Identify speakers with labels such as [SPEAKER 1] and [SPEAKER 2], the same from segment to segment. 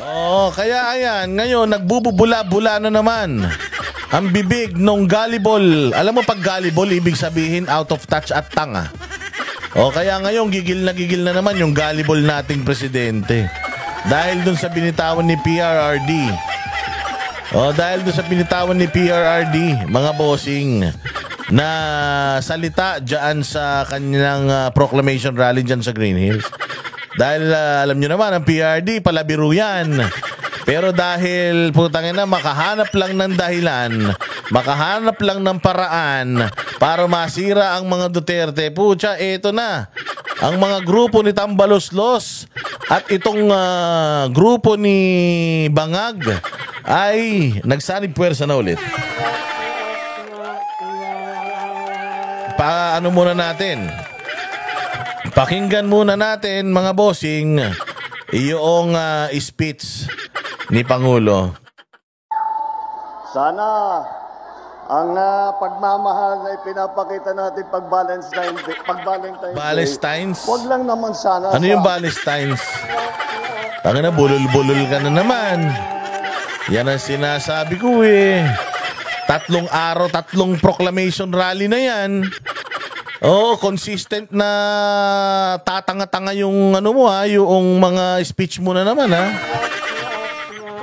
[SPEAKER 1] Oo, kaya ayan, ngayon nagbububula-bula na naman ang bibig nung gullible. Alam mo pag gullible, ibig sabihin out of touch at tanga. O kaya ngayon gigil na naman yung gullible nating presidente. Dahil dun sa binitawan ni PRRD. O dahil dun sa binitawan ni PRRD, mga bossing, na salita dyan sa kanyang proclamation rally dyan sa Green Hills. Dahil alam nyo naman, ang PRD, palabiro yan. Pero dahil, putangin na, makahanap lang ng dahilan, makahanap lang ng paraan para masira ang mga Duterte, putya, eto na. Ang mga grupo ni Tambaloslos at itong grupo ni Bangag ay nagsanib puwersa na ulit. Paano muna natin? Pakinggan muna natin, mga bossing, yung speech ni Pangulo.
[SPEAKER 2] Sana ang pagmamahal na ipinapakita natin pag Valentine's
[SPEAKER 1] Valentine's?
[SPEAKER 2] Wag lang naman sana.
[SPEAKER 1] Ano yung Valentine's? Tanga na, bulol-bulol ka na naman. Yan ang sinasabi ko eh. 3 araw, 3 proclamation rally na yan. Oo, consistent na tatanga-tanga yung ano mo ha, yung mga speech mo na naman ha.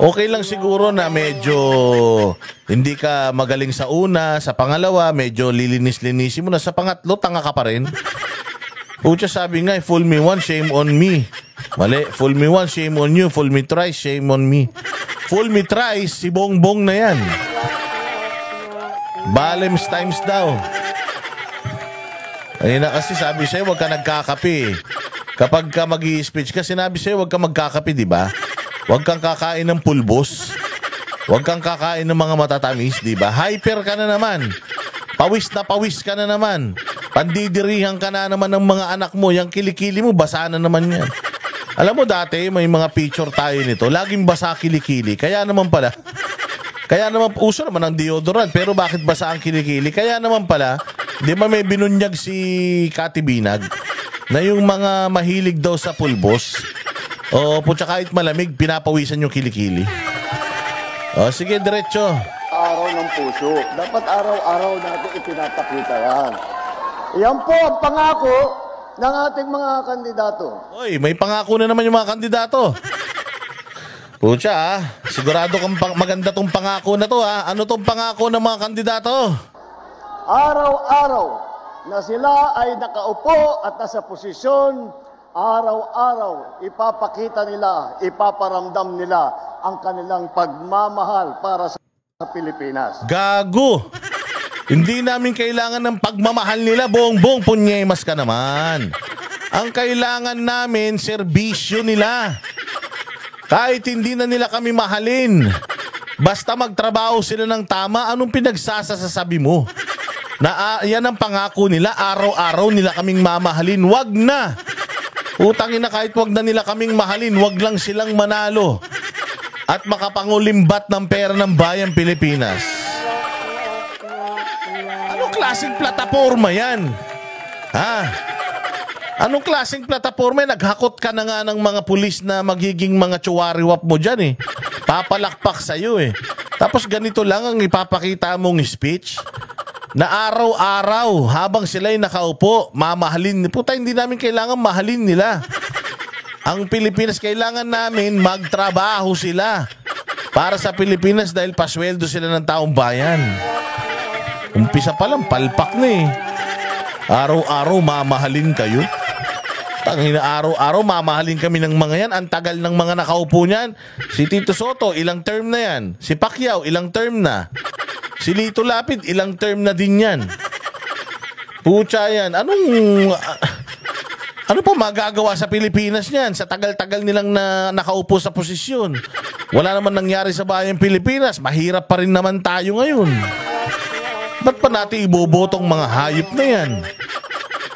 [SPEAKER 1] Okay lang siguro na medyo hindi ka magaling sa una, sa pangalawa, medyo lilinis-linisin mo na. Sa pangatlo, tanga ka pa rin. Pucha, sabi nga, fool me once, shame on me. Mali, fool me once, shame on you. Fool me thrice, shame on me. Fool me thrice, si Bongbong na yan. Balems times daw. Ayun na kasi sabi sa'yo, huwag ka nagkakape. Kapag ka mag-i-speech ka, sinabi sa'yo, huwag ka magkakape, di ba? Huwag kang kakain ng pulbos. Huwag kang kakain ng mga matatamis, di ba? Hyper ka na naman. Pawis na pawis ka na naman. Pandidirihan ka na naman ng mga anak mo. Yung kilikili mo, basa na naman yan. Alam mo dati, may mga picture tayo nito. Laging basa kilikili. Kaya naman pala, uso naman ang deodorant. Pero bakit basa ang kilikili? Kaya naman pala, di ba may binunyag si Kati Binag na yung mga mahilig daw sa pulbos, o putya kahit malamig, pinapawisan yung kilikili. O sige, diretso.
[SPEAKER 2] Araw ng puso. Dapat araw-araw natin ipinapakita yan. Yan po ang pangako ng ating mga kandidato.
[SPEAKER 1] Oy, may pangako na naman yung mga kandidato. Putya sigurado kang maganda tong pangako na to ha. Ano tong pangako ng mga kandidato?
[SPEAKER 2] Araw-araw na sila ay nakaupo at nasa posisyon, araw-araw ipapakita nila, ipaparamdam nila ang kanilang pagmamahal para sa Pilipinas.
[SPEAKER 1] Gago! Hindi namin kailangan ng pagmamahal nila, Bongbong, punyemas ka naman. Ang kailangan namin, serbisyo nila. Kahit hindi na nila kami mahalin, basta magtrabaho sila ng tama, anong pinagsasasabi mo? Na yan ang pangako nila, araw-araw nila kaming mamahalin. Wag na. Utangin na, kahit wag na nila kaming mahalin, wag lang silang manalo at makapangulimbat ng pera ng bayang Pilipinas. Anong klaseng plataforma yan? Ha? Anong klaseng plataforma yan? Naghakot ka na nga ng mga pulis na magiging mga tsuwariwap mo dyan eh. Papalakpak sa'yo eh. Tapos ganito lang ang ipapakita mong speech? Na araw-araw habang sila'y nakaupo, mamahalin. Puta, hindi namin kailangan mahalin nila. Ang Pilipinas, kailangan namin magtrabaho sila para sa Pilipinas dahil pasweldo sila ng taong bayan. Umpisa pa lang, palpak na eh. Araw-araw mamahalin kayo. Tangina, araw-araw mamahalin kami ng mga yan. Ang tagal ng mga nakaupo niyan. Si Tito Soto, ilang term na yan. Si Pacquiao, ilang term na. Si Lito Lapid, ilang term na din yan. Pucha yan. Ano pa magagawa sa Pilipinas niyan? Sa tagal-tagal nilang nakaupo sa posisyon. Wala naman nangyari sa bayang Pilipinas. Mahirap pa rin naman tayo ngayon. Ba't pa natin ibobotong mga hayop na yan?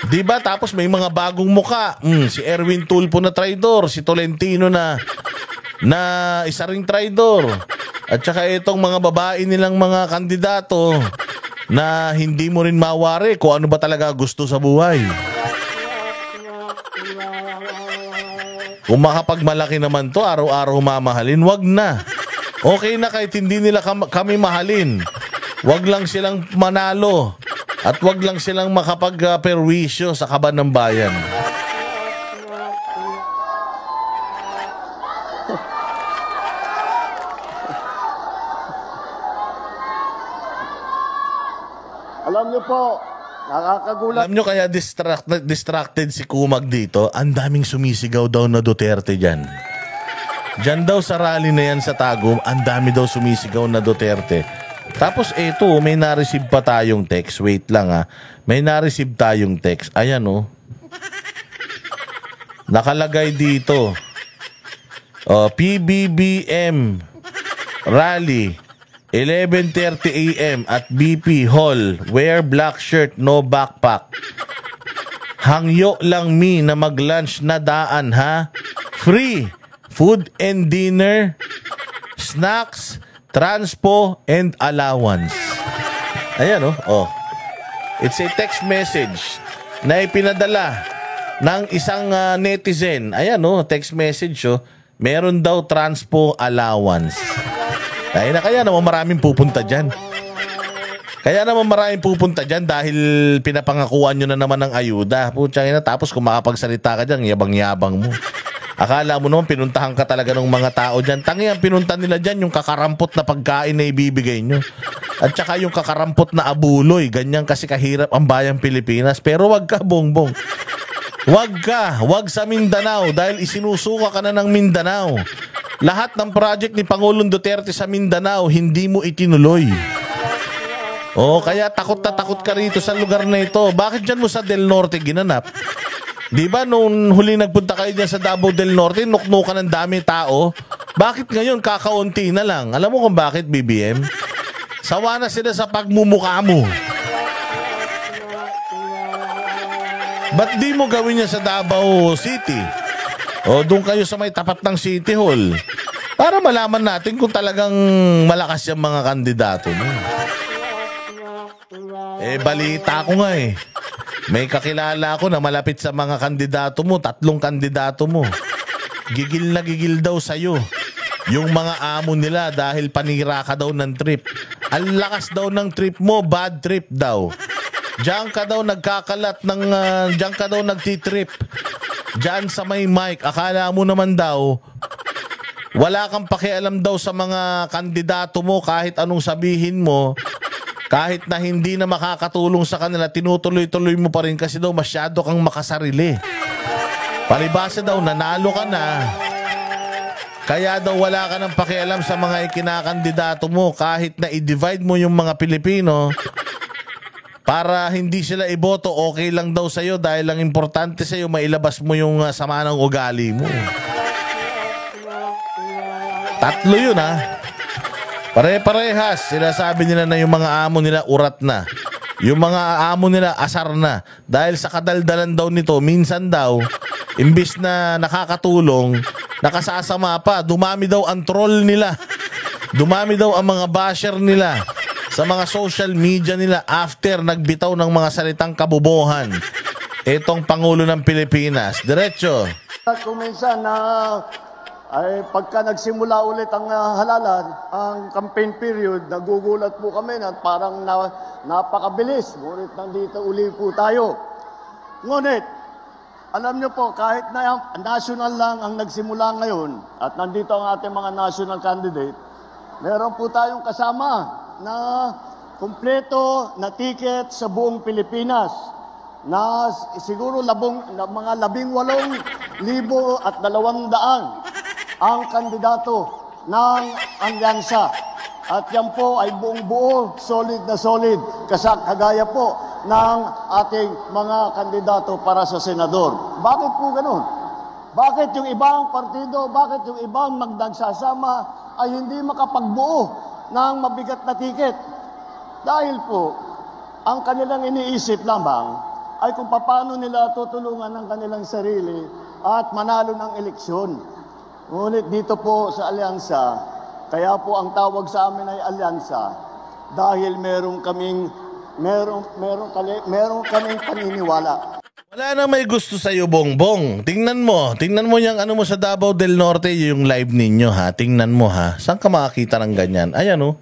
[SPEAKER 1] Diba? Tapos may mga bagong muka. Si Erwin Tulfo na traidor. Si Tolentino na isa ring traidor. At saka itong mga babae nilang mga kandidato na hindi mo rin mawari kung ano ba talaga gusto sa buhay. Kung makapagmalaki naman to, araw-araw mamahalin, wag na. Okay na kahit hindi nila kami mahalin. Wag lang silang manalo. At wag lang silang makapag-perwisyo sa kaban ng bayan.
[SPEAKER 2] Alam niyo po, nakakagulat.
[SPEAKER 1] Alam nyo kaya distracted si Kumag dito? Ang daming sumisigaw daw na Duterte dyan. Dyan daw sa rally na yan sa Tagum, ang dami daw sumisigaw na Duterte. Tapos eto, may na-receive pa tayong text. Wait lang ha. May na-receive tayong text. Ayan oh. Nakalagay dito. PBBM Rally 11:30 AM at BP Hall. Wear black shirt, no backpack. Hangyo lang mi na mag-lunch na daan ha. Free food and dinner, snacks, transpo and allowance. Ayan oh. It's a text message na ipinadala ng isang netizen. Ayan text message meron daw transpo allowance. Kaya naman maraming pupunta dyan. Dahil pinapangakuan nyo na naman ng ayuda. Putsang ina, tapos kung makapagsalita ka dyan, yabang-yabang mo. Akala mo naman pinuntahan ka talaga ng mga tao dyan. Tangi ang pinunta nila dyan, yung kakarampot na pagkain na ibibigay nyo. At saka yung kakarampot na abuloy. Ganyan kasi kahirap ang bayang Pilipinas. Pero wag ka, Bongbong. Wag sa Mindanao dahil isinusuka ka na ng Mindanao. Lahat ng project ni Pangulong Duterte sa Mindanao, hindi mo itinuloy. Kaya takot na takot ka rito sa lugar na ito. Bakit dyan mo sa Del Norte ginanap? Di ba nung huli nagpunta kayo dyan sa Davao del Norte, nuknukan ng dami tao? Bakit ngayon kakaunti na lang? Alam mo kung bakit, BBM? Sawa na sila sa pagmumukha mo. Ba't di mo gawin niya sa Davao City? Doon kayo sa may tapat ng City Hall. Para malaman natin kung talagang malakas yung mga kandidato mo. Balita ko nga May kakilala ako na malapit sa mga kandidato mo, 3 kandidato mo. Gigil na gigil daw sa'yo. Yung mga amo nila dahil panira ka daw ng trip. Ang lakas daw ng trip mo, bad trip daw. Diyan ka daw nagkakalat ng, diyan ka daw nagtitrip. Diyan sa may mic, akala mo naman daw, wala kang pakialam daw sa mga kandidato mo kahit anong sabihin mo. Kahit na hindi na makakatulong sa kanila, tinutuloy-tuloy mo pa rin kasi daw masyado kang makasarili. Palibasa daw, nanalo ka na. Kaya daw wala ka ng pakialam sa mga ikinakandidato mo kahit na i-divide mo yung mga Pilipino para hindi sila iboto, okay lang daw sa'yo dahil ang importante sa'yo, mailabas mo yung sama ng ugali mo. 3 yun Pare-parehas, sinasabi nila na yung mga amo nila urat na. Yung mga amo nila asar na. Dahil sa kadaldalan daw nito, minsan daw, imbis na nakakatulong, nakasasama pa. Dumami daw ang troll nila. Dumami daw ang mga basher nila sa mga social media nila after nagbitaw ng mga salitang kabubuhan. Itong Pangulo ng Pilipinas. Diretso.
[SPEAKER 2] Kung minsan ay pagka nagsimula ulit ang halalan, ang campaign period, nagugulat po kami na parang napakabilis. Ngunit nandito uli po tayo. Ngunit, alam niyo po, kahit na national lang ang nagsimula ngayon at nandito ang ating mga national candidate, meron po tayong kasama na kumpleto na ticket sa buong Pilipinas na siguro mga 18,200 ang kandidato ng alyansa. At yan po ay buong buo, solid na solid, kagaya po ng ating mga kandidato para sa senador. Bakit po ganun? Bakit yung ibang partido, bakit yung ibang magnagsasama ay hindi makapagbuo ng mabigat na tiket? Dahil po, ang kanilang iniisip lamang ay kung paano nila tutulungan ang kanilang sarili at manalo ng eleksyon. Ngunit dito po sa alyansa, kaya po ang tawag sa amin ay alyansa dahil meron kaming paniniwala.
[SPEAKER 1] Wala na may gusto sa'yo, Bongbong. Tingnan mo yung ano mo sa Davao del Norte, yung live ninyo, ha. Tingnan mo, ha. Saan ka makakita ng ganyan? Ayan, oh.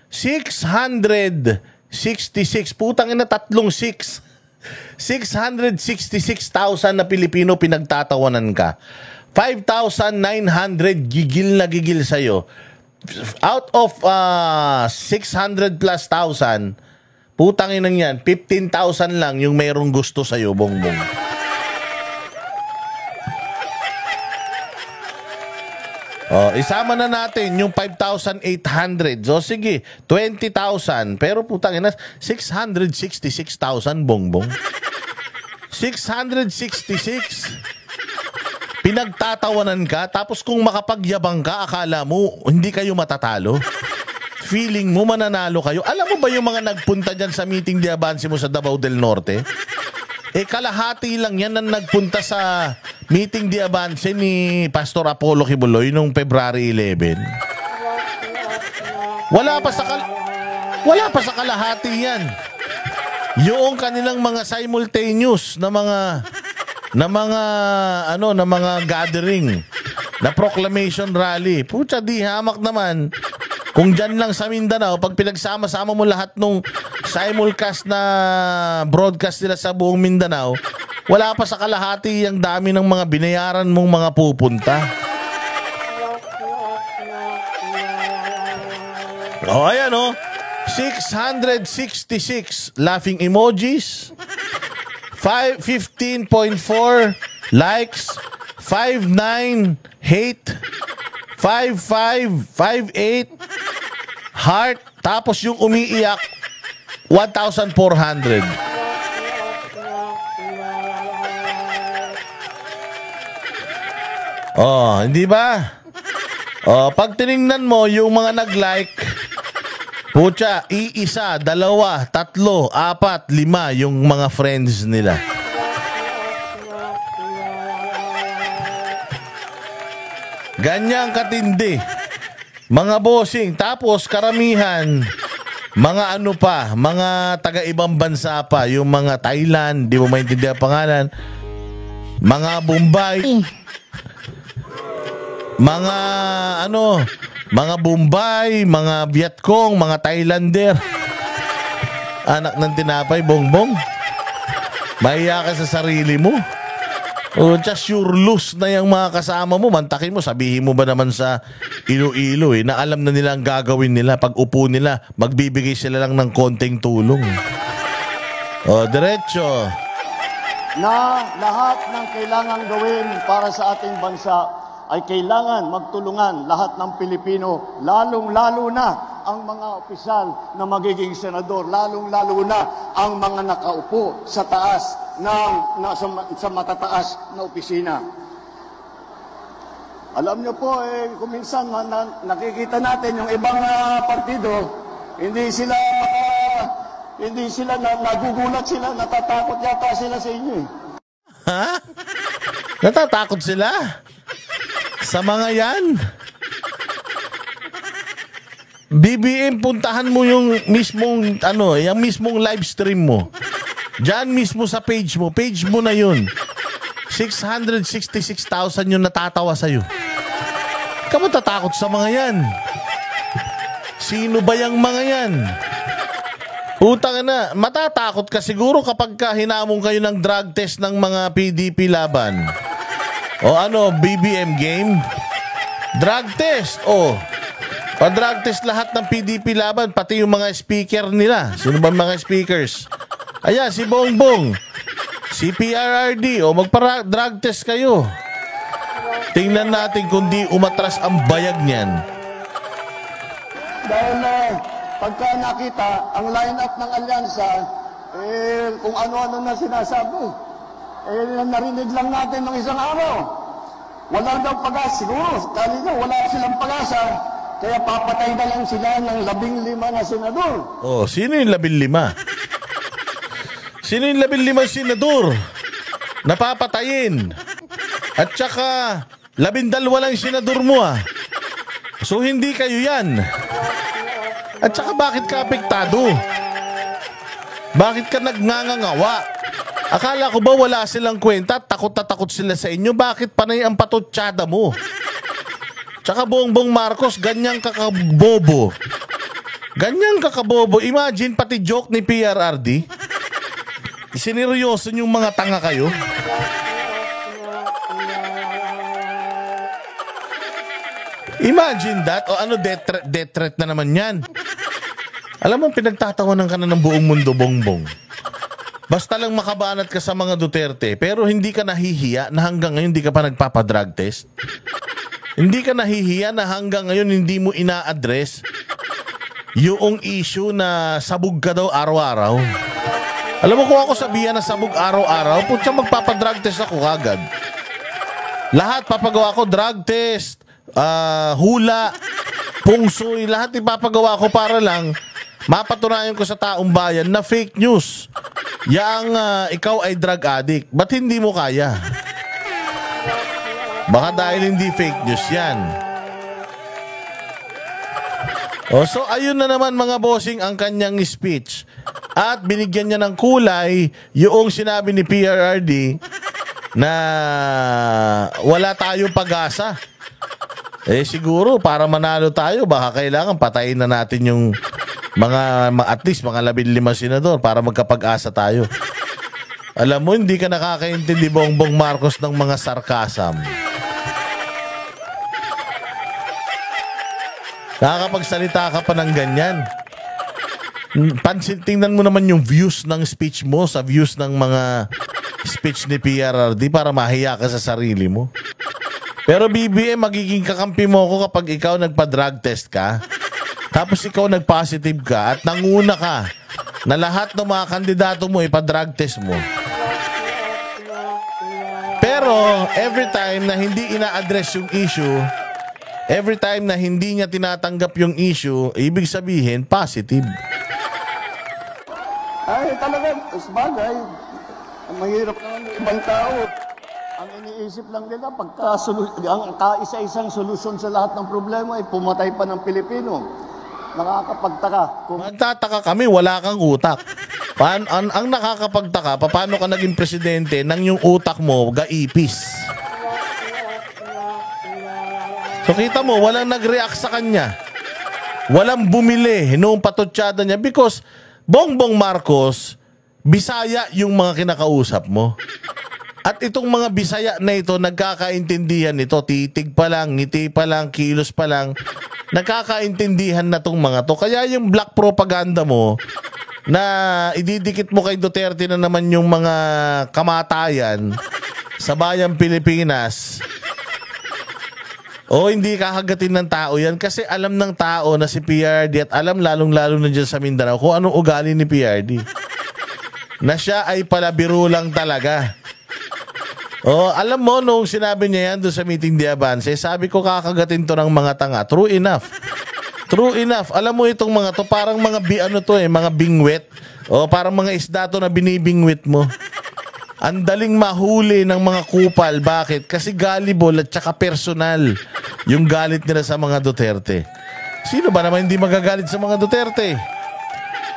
[SPEAKER 1] 666. Putang ina, 36. 666,000 na Pilipino pinagtatawanan ka. 5,900 gigil na gigil sa'yo. Out of 600 plus thousand, putang inang yan, 15,000 lang yung mayroong gusto sa'yo, Bongbong. Isama na natin yung 5,800. So, sige, 20,000. Pero putang ina, 666,000, Bongbong. 666. Pinagtatawanan ka, tapos kung makapagyabang ka, akala mo hindi kayo matatalo. Feeling mo mananalo kayo. Alam mo ba yung mga nagpunta dyan sa meeting de avance mo sa Davao del Norte? Kalahati lang yan ang nagpunta sa meeting de avance ni Pastor Apollo Kibuloy noong February 11. Wala pa sa kalahati yan. Yung kanilang mga simultaneous na mga gathering, na proclamation rally. Pucha, di hamak naman. Kung dyan lang sa Mindanao, pag pinagsama-sama mo lahat nung simulcast na broadcast nila sa buong Mindanao, wala pa sa kalahati ang dami ng mga binayaran mong mga pupunta. Ayan, 666 laughing emojis, 15.4 likes, 59 hate, 5558 heart, tapos yung umiiyak 1,400. Hindi ba? Pag tiningnan mo yung mga nag-like, pucha, iisa, dalawa, tatlo, apat, lima yung mga friends nila. Ganyang katindi. Mga bossing. Tapos karamihan, mga mga taga-ibang bansa pa. Yung mga Thailand, di mo maintindihan pangalan. Mga Bombay. Mga Bombay, mga Vietcong, mga Thailander. Anak ng tinapay, Bongbong. Mahiya ka sa sarili mo. Just sure loose na yung mga kasama mo. Mantakin mo, sabihin mo ba naman sa Iloilo na alam na nila ang gagawin nila. Pag upo nila, magbibigay sila lang ng konting tulong. Diretso.
[SPEAKER 2] Na lahat ng kailangang gawin para sa ating bansa ay kailangan magtulungan lahat ng Pilipino, lalong-lalo na ang mga opisyal na magiging senador, lalong-lalo na ang mga nakaupo sa taas sa matataas na opisina. Alam niyo po, kung minsan nakikita natin yung ibang partido, hindi sila nagugulat sila, natatakot yata sila sa inyo.
[SPEAKER 1] Ha? Natatakot sila? Sa mga yan? BBM, puntahan mo yung mismong yung mismong live stream mo. Diyan mismo sa page mo na yun. 666,000 yung natatawa sa'yo. Ka matatakot sa mga yan? Sino ba yung mga yan? Putang na, matatakot ka siguro kapag hinamon kayo ng drug test ng mga PDP laban. BBM game? Drug test, pa-drug test lahat ng PDP laban, pati yung mga speaker nila. Sino ba mga speakers? Ayan, si Bongbong, si PRRD, magpa-drug test kayo. Tingnan natin kung di umatras ang bayag niyan.
[SPEAKER 2] Dahil pagka nakita ang line-up ng alyansa, kung ano-ano na sinasabi, narinig lang natin ng isang araw. Wala daw pag-asa, siguro, kanina wala silang pag-asa, kaya papatay na lang sila ng 15 na senador.
[SPEAKER 1] Sino yung 15? Sino yung 15 senador? Napapatayin. At saka, 12 lang senador mo So, hindi kayo yan. At saka, bakit ka apektado? Bakit ka nagngangangawa? Akala ko ba wala silang kwenta? Takot na takot sila sa inyo. Bakit panay ang patutsada mo? Tsaka Bongbong Marcos, ganyang kakabobo. Ganyang kakabobo. Imagine pati joke ni PRRD. Sineryoso yung mga tanga kayo. Imagine that. O ano, death threat na naman yan. Alam mo, pinagtatawanan ka na ng buong mundo, Bongbong. Basta lang makabanat ka sa mga Duterte, pero hindi ka nahihiya na hanggang ngayon hindi ka pa nagpapadrug test. Hindi ka nahihiya na hanggang ngayon hindi mo ina-address yung issue na sabog ka daw araw-araw. Alam mo kung ako sabihan na sabog araw-araw, putya magpapadrug test ako kagad. Lahat papagawa ko, drug test, hula, pungsoy, lahat ipapagawa ko para lang mapatunayan ko sa taong bayan na fake news. Yang ikaw ay drug addict. Ba't hindi mo kaya? Baka dahil hindi fake news yan. So ayun na naman mga bossing ang kanyang speech. At binigyan niya ng kulay yung sinabi ni PRRD na wala tayong pag-asa. Siguro para manalo tayo baka kailangan patayin na natin yung mga at least mga 15 senador para magkapag-asa tayo. Alam mo, hindi ka nakakaintindi Bongbong Marcos ng mga sarcasm. Nakakapagsalita ka pa ng ganyan. Tingnan mo naman yung views ng speech mo sa views ng mga speech ni PRRD para mahiya ka sa sarili mo. Pero BBM, magiging kakampi mo ako kapag ikaw nagpa-drug test ka. Tapos ikaw nag-positive ka at nanguna ka na lahat ng mga kandidato mo ipa-drug test mo. Pero every time na hindi ina-address yung issue, every time na hindi niya tinatanggap yung issue, ibig sabihin, positive.
[SPEAKER 2] Ay, talaga, sabagay. Ang mahirap naman ng ibang tao. Ang iniisip lang nila, ang kaisa-isang solusyon sa lahat ng problema ay pumatay pa ng Pilipino. Nakakapagtaka.
[SPEAKER 1] Magtataka kami, wala kang utak. Ang nakakapagtaka, paano ka naging presidente nang yung utak mo gaipis? So kita mo, walang nag-react sa kanya. Walang bumili noong patutsada niya because Bongbong Marcos, Bisaya yung mga kinakausap mo. At itong mga Bisaya na ito, nagkakaintindihan nito. Titig pa lang, ngiti pa lang, kilos pa lang. Nagkakaintindihan na tong mga to. Kaya yung black propaganda mo, na ididikit mo kay Duterte na naman yung mga kamatayan sa bayang Pilipinas, hindi kakagatin ng tao yan kasi alam ng tao na si PRD at alam lalong-lalo na dyan sa Mindanao kung anong ugali ni PRD. Na siya ay palabiro lang talaga. Alam mo, nung sinabi niya yan doon sa meeting di Avance, sabi ko kakagatin to ng mga tanga. True enough. True enough. Alam mo itong mga to, parang mga mga bingwit. Parang mga isda to na binibingwit mo. Ang daling mahuli ng mga kupal. Bakit? Kasi gullible at saka personal yung galit nila sa mga Duterte. Sino ba naman hindi magagalit sa mga Duterte?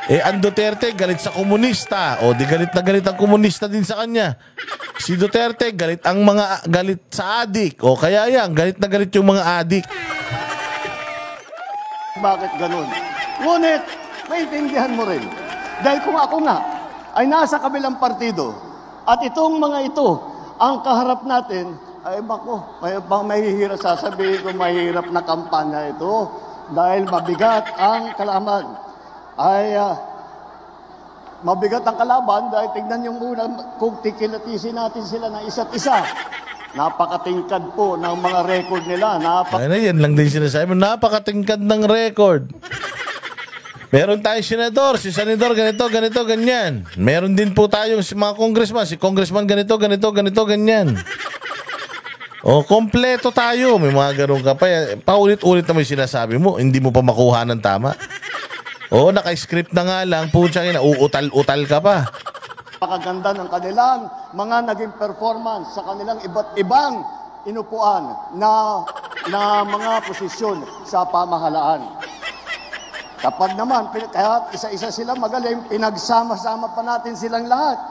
[SPEAKER 1] Ang Duterte galit sa komunista. Di galit na galit ang komunista din sa kanya. Si Duterte galit sa adik. Kaya yan, galit na galit yung mga adik.
[SPEAKER 2] Bakit ganun? Ngunit, maintindihan mo rin. Dahil kung ako nga ay nasa kabilang partido at itong mga ito ang kaharap natin, ay bako, mahihirap sasabihin ko, mahirap na kampanya ito dahil mabigat ang kalaban. Mabigat ang kalaban dahil tignan yung una kung tikilatisin natin sila ng isa't isa. Napakatingkad po ng mga record nila.
[SPEAKER 1] Yan lang din sinasabi mo. Napakatingkad ng record. Meron tayong senador. Si senador ganito, ganyan. Meron din po tayong mga congressman. Si congressman ganito, ganyan. Kompleto tayo. May mga ganun ka pa. Paulit-ulit na may sinasabi mo. Hindi mo pa makuha ng tama. Naka-script na nga lang. Pucha, uutal-utal ka pa.
[SPEAKER 2] Napakaganda ng kanilang mga naging performance sa kanilang iba't ibang inupuan na mga posisyon sa pamahalaan. Kapag naman, kaya isa-isa sila magaling, pinagsama-sama pa natin silang lahat.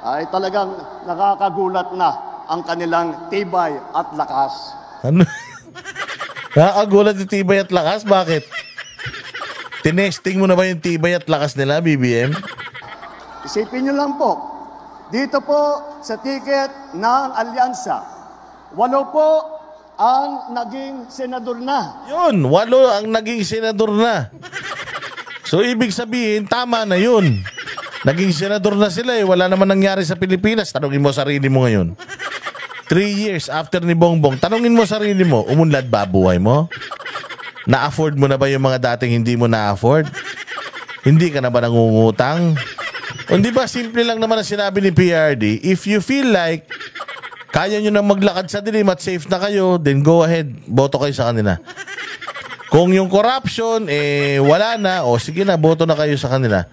[SPEAKER 2] ay talagang nakakagulat na ang kanilang tibay at lakas.
[SPEAKER 1] Ano? Nakakagulat yung tibay at lakas? Bakit? Tinesting mo na ba yung tibay at lakas nila, BBM?
[SPEAKER 2] Isipin nyo lang po, dito po sa ticket ng alyansa, 8 po ang naging senador na.
[SPEAKER 1] Yun, 8 ang naging senador na. So, ibig sabihin, tama na yun. Naging senador na sila eh. Wala naman nangyari sa Pilipinas. Tanungin mo sarili mo ngayon. 3 years after ni Bongbong, tanungin mo sarili mo, umunlad ba buhay mo? Na-afford mo na ba yung mga dating hindi mo na-afford? Hindi ka na ba nangungutang? O di ba, simple lang naman ang sinabi ni PRD, if you feel like kaya nyo na maglakad sa dilim at safe na kayo, then go ahead, boto kayo sa kanila. Kung yung corruption, wala na, o sige na, boto na kayo sa kanila.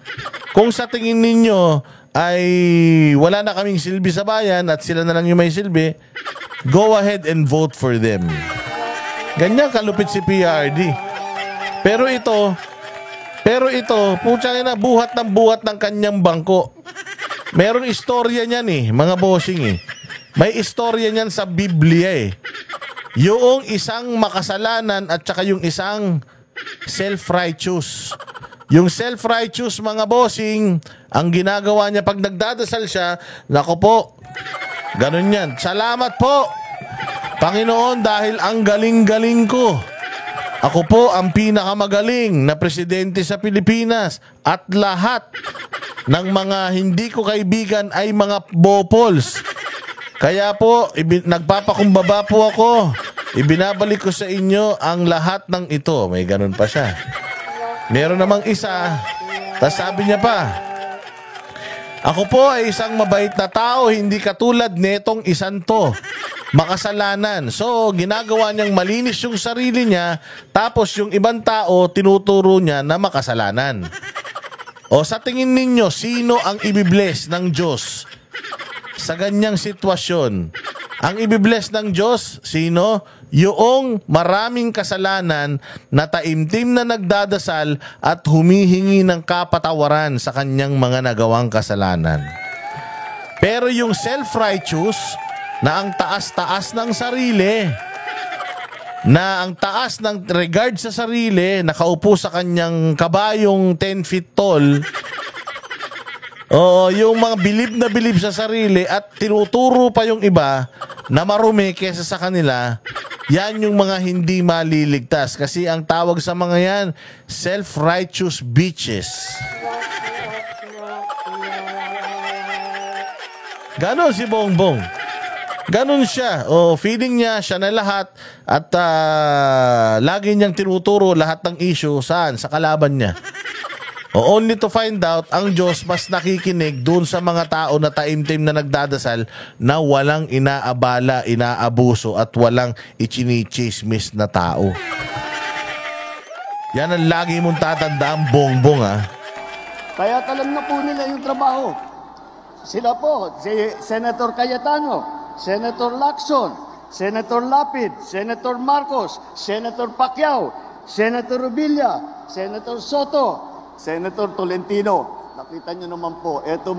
[SPEAKER 1] Kung sa tingin ninyo ay wala na kaming silbi sa bayan at sila na lang yung may silbi, go ahead and vote for them. Ganyan kalupit si PRD. Pero ito, putya na, buhat ng kanyang bangko. Meron istorya niyan eh, mga bossing eh. May istorya niyan sa Biblia eh. Yung isang makasalanan at saka yung isang self-righteous. Yung self-righteous, mga bossing, ang ginagawa niya pag nagdadasal siya, nako po, ganun yan. Salamat po, Panginoon, dahil ang galing-galing ko. Ako po ang pinakamagaling na presidente sa Pilipinas at lahat ng mga hindi ko kaibigan ay mga bopols. Kaya po, nagpapakumbaba po ako. Ibinabalik ko sa inyo ang lahat ng ito. May ganun pa siya. Meron namang isa, tas sabi niya pa, ako po ay isang mabait na tao, hindi katulad netong isang to. Makasalanan. So, ginagawa niyang malinis yung sarili niya, tapos yung ibang tao, tinuturo niya na makasalanan. O sa tingin ninyo, sino ang ibibless ng Diyos sa ganyang sitwasyon? Ang ibibless ng Diyos, sino? Yung maraming kasalanan na taimtim na nagdadasal at humihingi ng kapatawaran sa kanyang mga nagawang kasalanan. Pero yung self-righteous, na ang taas-taas ng sarili, na ang taas ng regard sa sarili, nakaupo sa kanyang kabayong 10 feet tall, yung mga bilib sa sarili at tinuturo pa yung iba na marumi kesa sa kanila, yan yung mga hindi maliligtas. Kasi ang tawag sa mga yan, self-righteous bitches. Ganon si Bongbong. Ganon siya. Feeling niya siya na lahat at lagi niyang tinuturo lahat ng issue saan? Sa kalaban niya. Only to find out, ang Diyos mas nakikinig dun sa mga tao na taimtim na nagdadasal na walang inaabala, inaabuso at walang ichinichismis na tao. Yan ang lagi mong tatandaan, Bongbong ha.
[SPEAKER 2] Kaya alam na po nila yung trabaho. Sila po, si Senator Cayetano, Senator Lacson, Senator Lapid, Senator Marcos, Senator Pacquiao, Senator Rubilla, Senator Soto, Senator Tolentino. Nakita nyo naman po, eto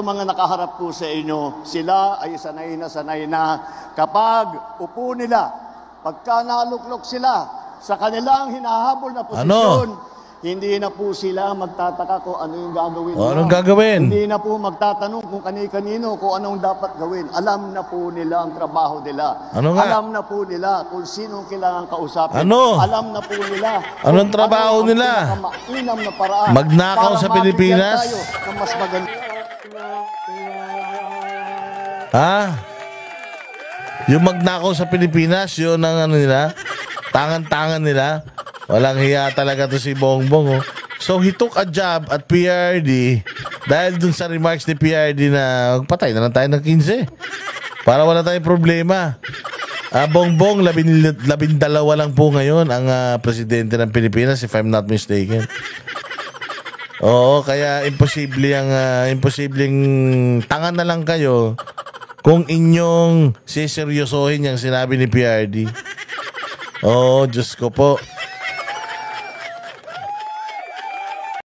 [SPEAKER 2] mga nakaharap po sa inyo, sila ay sanay na kapag upo nila, pagka naluklok sila sa kanilang hinahabol na posisyon, hindi na po sila magtataka kung ano yung gagawin nila.
[SPEAKER 1] Anong gagawin?
[SPEAKER 2] Hindi na po magtatanong kung kani-kanino kung anong dapat gawin. Alam na po nila ang trabaho nila.
[SPEAKER 1] Ano nga?
[SPEAKER 2] Alam na po nila kung sino kailangan kausapin.
[SPEAKER 1] Ano?
[SPEAKER 2] Alam na po nila
[SPEAKER 1] Anong trabaho nila?
[SPEAKER 2] pinakamainam na paraan
[SPEAKER 1] Magnakaw
[SPEAKER 2] para
[SPEAKER 1] sa
[SPEAKER 2] mabigyan
[SPEAKER 1] Pilipinas?
[SPEAKER 2] tayo ng mas maganda.
[SPEAKER 1] Ha? Yung magnakaw sa Pilipinas, yun ang ano nila? Tangan-tangan nila? Walang hiya talaga to si Bongbong. Oh. So he took a job at PRD dahil dun sa remarks ni PRD na patay na lang tayo ng 15 para wala tayong problema. Bongbong, 12 lang po ngayon ang presidente ng Pilipinas, if I'm not mistaken. Oo, kaya imposibleng tangan na lang kayo kung inyong siseryosohin yung sinabi ni PRD. Oh, Diyos ko po.